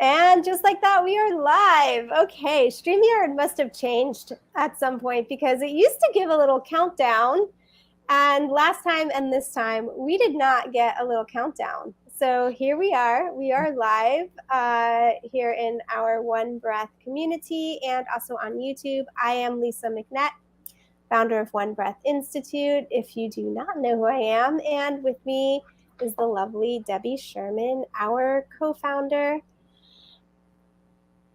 And just like that, we are live. Okay, StreamYard must have changed at some point because it used to give a little countdown. And last time and this time, we did not get a little countdown. So here we are. We are live here in our One Breath community and also on YouTube. I am Lisa McNett, founder of One Breath Institute, if you do not know who I am. And with me is the lovely Debbie Sherman, our co-founder.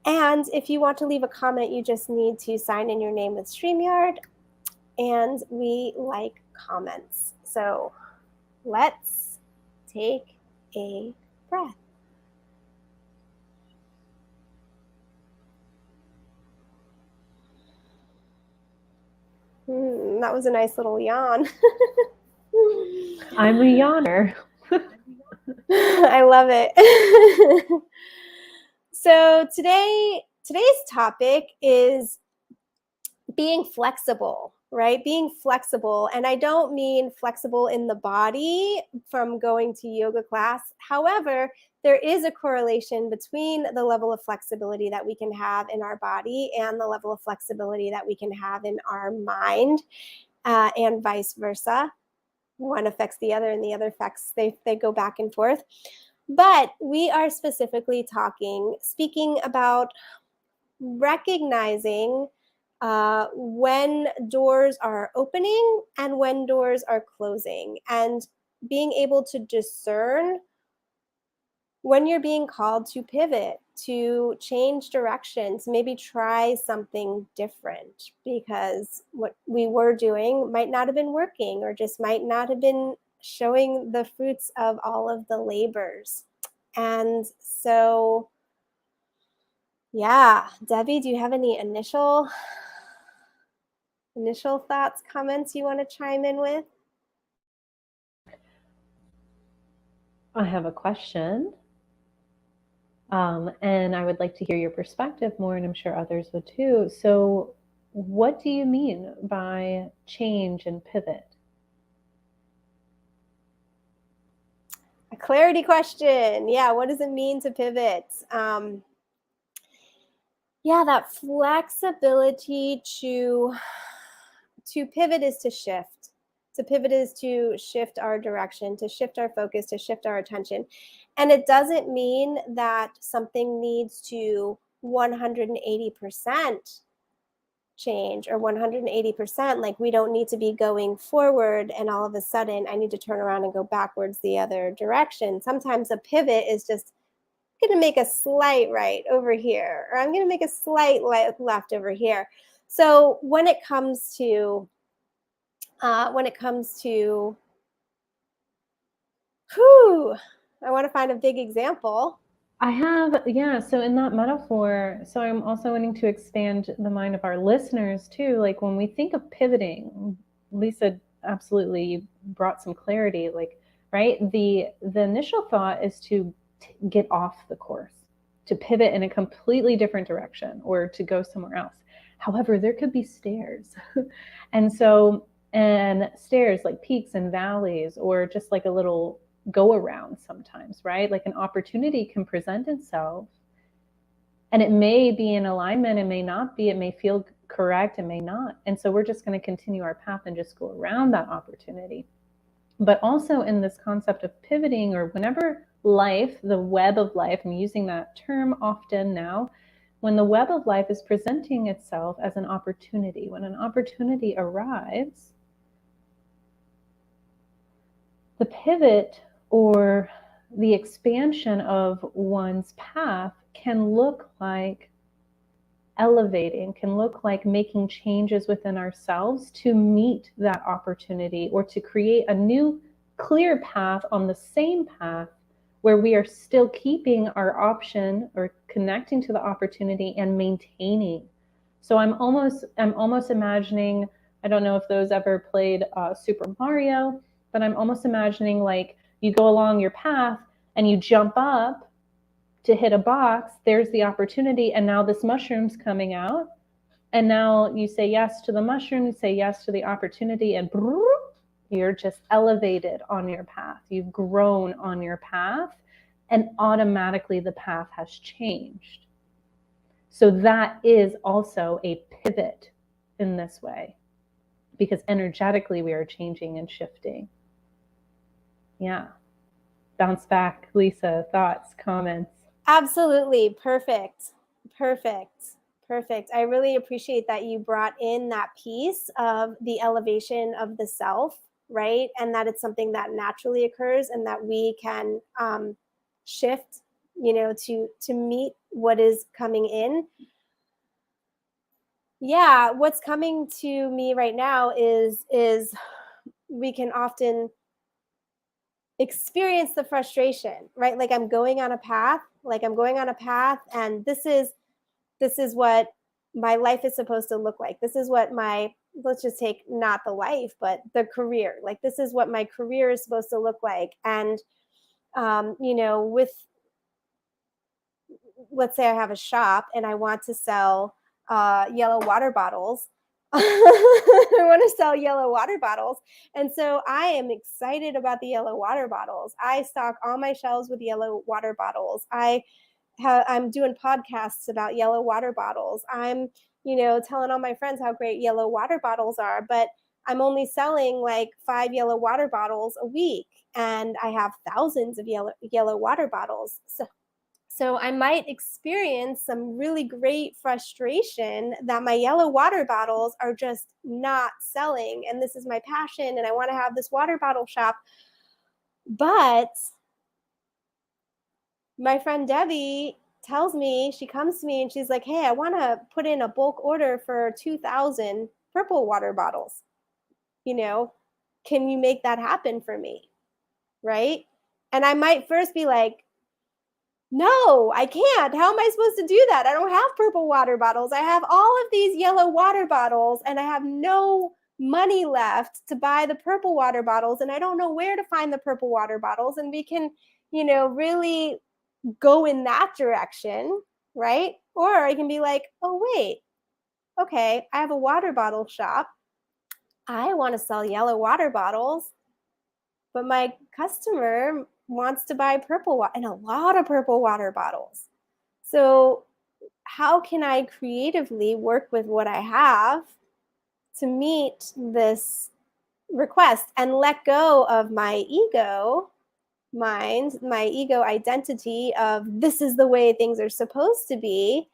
And if you want to leave a comment, you just need to sign in your name with StreamYard, and we like comments. So let's take a breath. That was a nice little yawn. I'm a yawner. I love it. So today's topic is being flexible, right? Being flexible. And I don't mean flexible in the body from going to yoga class. However, there is a correlation between the level of flexibility that we can have in our body and the level of flexibility that we can have in our mind, and vice versa. One affects the other and the other affects, they go back and forth. But we are specifically speaking about recognizing when doors are opening and when doors are closing, and being able to discern when you're being called to pivot, to change directions, maybe try something different because what we were doing might not have been working or just might not have been showing the fruits of all of the labors. And so, yeah, Debbie, do you have any initial thoughts, comments you want to chime in with? I have a question. And I would like to hear your perspective more, and I'm sure others would too. So what do you mean by change and pivot? A clarity question. Yeah, what does it mean to pivot? Yeah, that flexibility to pivot is to shift. To pivot is to shift our direction, to shift our focus, to shift our attention. And it doesn't mean that something needs to 180% change or 180%. Like, we don't need to be going forward and all of a sudden I need to turn around and go backwards the other direction. Sometimes a pivot is just, I'm going to make a slight right over here, or I'm going to make a slight left over here. So when it comes to I want to find a big example. So in that metaphor, so I'm also wanting to expand the mind of our listeners too. Like when we think of pivoting, Lisa, absolutely, you brought some clarity, like, right? The initial thought is to get off the course, to pivot in a completely different direction or to go somewhere else. However, there could be stairs. And stairs like peaks and valleys, or just like a little go around sometimes, right? Like an opportunity can present itself and it may be in alignment, it may not be, it may feel correct, it may not. And so we're just going to continue our path and just go around that opportunity. But also in this concept of pivoting, or whenever life, the web of life, I'm using that term often now, when the web of life is presenting itself as an opportunity, when an opportunity arrives, the pivot or the expansion of one's path can look like elevating, can look like making changes within ourselves to meet that opportunity, or to create a new clear path on the same path where we are still keeping our option or connecting to the opportunity and maintaining. So I'm almost imagining, I don't know if those ever played Super Mario, but I'm almost imagining like you go along your path and you jump up to hit a box, there's the opportunity, and now this mushroom's coming out, and now you say yes to the mushroom, you say yes to the opportunity, and you're just elevated on your path. You've grown on your path, and automatically the path has changed. So that is also a pivot in this way, because energetically we are changing and shifting. Yeah. Bounce back, Lisa, thoughts, comments? Absolutely. Perfect. Perfect. Perfect. I really appreciate that you brought in that piece of the elevation of the self, right? And that it's something that naturally occurs and that we can shift, to meet what is coming in. Yeah, what's coming to me right now is we can often experience the frustration, right? Like I'm going on a path, and this is what my life is supposed to look like. This is what let's just take not the life, but the career. Like this is what my career is supposed to look like. And, with, let's say I have a shop and I want to sell yellow water bottles. I want to sell yellow water bottles. And so I am excited about the yellow water bottles. I stock all my shelves with yellow water bottles. I'm doing podcasts about yellow water bottles. I'm, telling all my friends how great yellow water bottles are, but I'm only selling like 5 yellow water bottles a week, and I have thousands of yellow water bottles. So I might experience some really great frustration that my yellow water bottles are just not selling. And this is my passion, and I want to have this water bottle shop. But my friend Debbie she comes to me and she's like, hey, I want to put in a bulk order for 2,000 purple water bottles. Can you make that happen for me? Right? And I might first be like, no, I can't. How am I supposed to do that? I don't have purple water bottles. I have all of these yellow water bottles, and I have no money left to buy the purple water bottles, and I don't know where to find the purple water bottles. And we can, really go in that direction, right? Or I can be like, oh, wait, okay, I have a water bottle shop. I want to sell yellow water bottles, but my customer wants to buy purple water and a lot of purple water bottles. So how can I creatively work with what I have to meet this request and let go of my ego mind, my ego identity of this is the way things are supposed to be,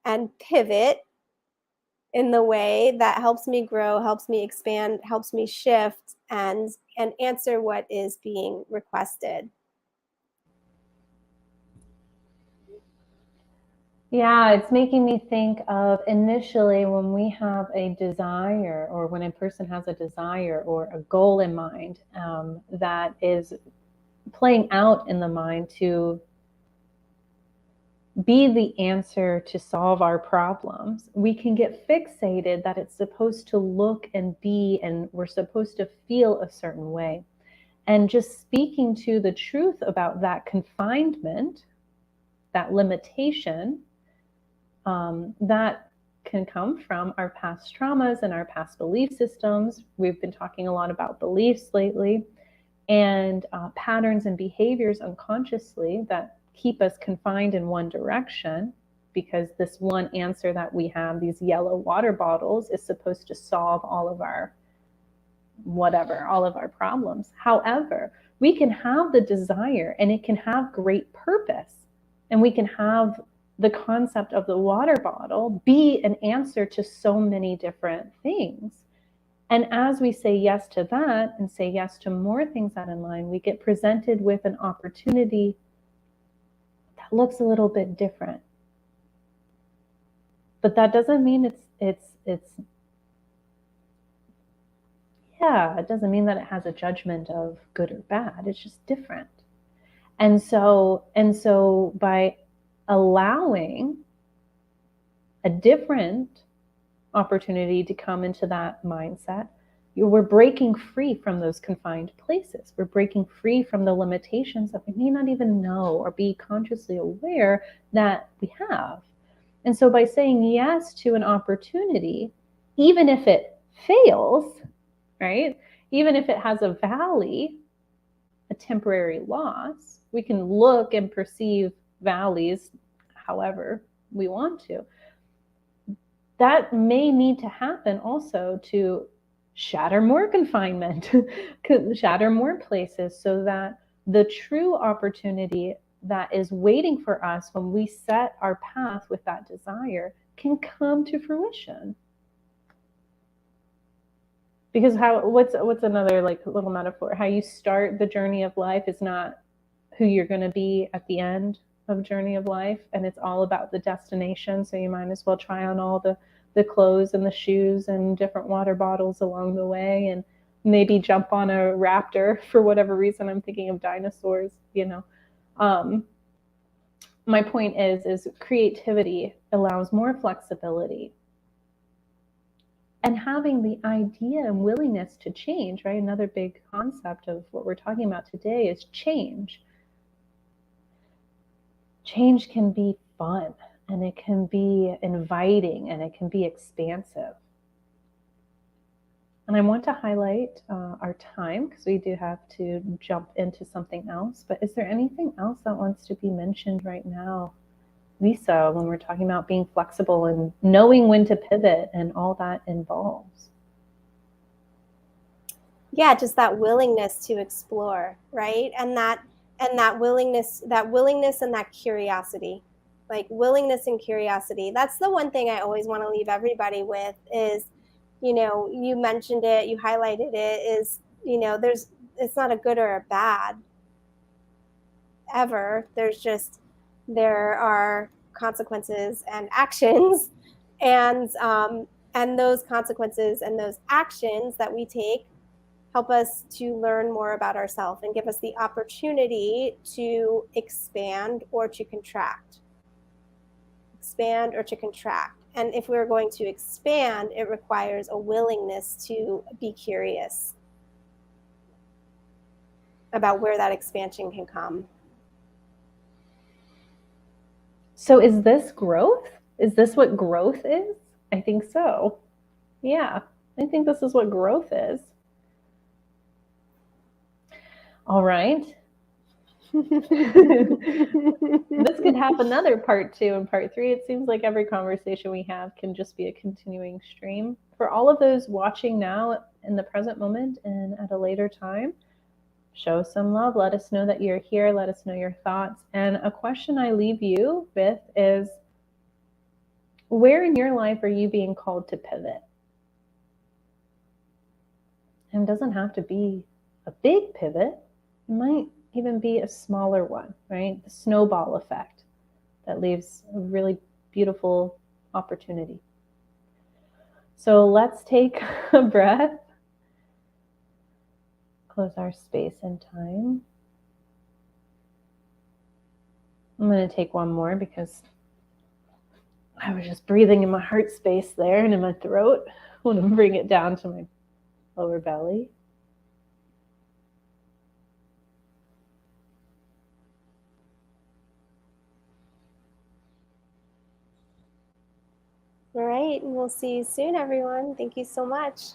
and pivot in the way that helps me grow, helps me expand, helps me shift and answer what is being requested. Yeah, it's making me think of initially when we have a desire, or when a person has a desire or a goal in mind that is playing out in the mind to be the answer to solve our problems. We can get fixated that it's supposed to look and be, and we're supposed to feel a certain way. And just speaking to the truth about that confinement, that limitation, that can come from our past traumas and our past belief systems. We've been talking a lot about beliefs lately, and patterns and behaviors unconsciously that keep us confined in one direction, because this one answer that we have, these yellow water bottles, is supposed to solve all of our problems. However, we can have the desire and it can have great purpose, and we can have the concept of the water bottle be an answer to so many different things. And as we say yes to that and say yes to more things that in line, we get presented with an opportunity that looks a little bit different. But that doesn't mean it doesn't mean that it has a judgment of good or bad. It's just different. And so by allowing a different opportunity to come into that mindset, we're breaking free from those confined places. We're breaking free from the limitations that we may not even know or be consciously aware that we have. And so by saying yes to an opportunity, even if it fails, right? Even if it has a valley, a temporary loss, We can look and perceive valleys however we want to. That may need to happen also to shatter more confinement, shatter more places, so that the true opportunity that is waiting for us when we set our path with that desire can come to fruition. Because what's another like little metaphor? How you start the journey of life is not who you're going to be at the end of journey of life, and it's all about the destination. So you might as well try on all the clothes and the shoes and different water bottles along the way, and maybe jump on a raptor for whatever reason. I'm thinking of dinosaurs, you know. My point is creativity allows more flexibility. And having the idea and willingness to change, right? Another big concept of what we're talking about today is change. Change can be fun, and it can be inviting, and it can be expansive. And I want to highlight our time, because we do have to jump into something else. But is there anything else that wants to be mentioned right now, Lisa, when we're talking about being flexible and knowing when to pivot and all that involves? Yeah, just that willingness to explore, right? And that willingness and that curiosity. Like willingness and curiosity. That's the one thing I always want to leave everybody with is, you know, you mentioned it, you highlighted it, is, you know, it's not a good or a bad ever. There are consequences and actions, and those consequences and those actions that we take help us to learn more about ourselves and give us the opportunity to expand or to contract. Expand or to contract. And if we're going to expand, it requires a willingness to be curious about where that expansion can come. So is this growth? Is this what growth is? I think so. Yeah, I think this is what growth is. All right. This could have another part 2 and part 3. It seems like every conversation we have can just be a continuing stream. For all of those watching now in the present moment and at a later time, show some love. Let us know that you're here. Let us know your thoughts. And a question I leave you with is, where in your life are you being called to pivot? And it doesn't have to be a big pivot. It might even be a smaller one, right? The snowball effect that leaves a really beautiful opportunity. So let's take a breath. Close our space and time. I'm going to take one more because I was just breathing in my heart space there and in my throat. I want to bring it down to my lower belly. All right, and we'll see you soon, everyone. Thank you so much.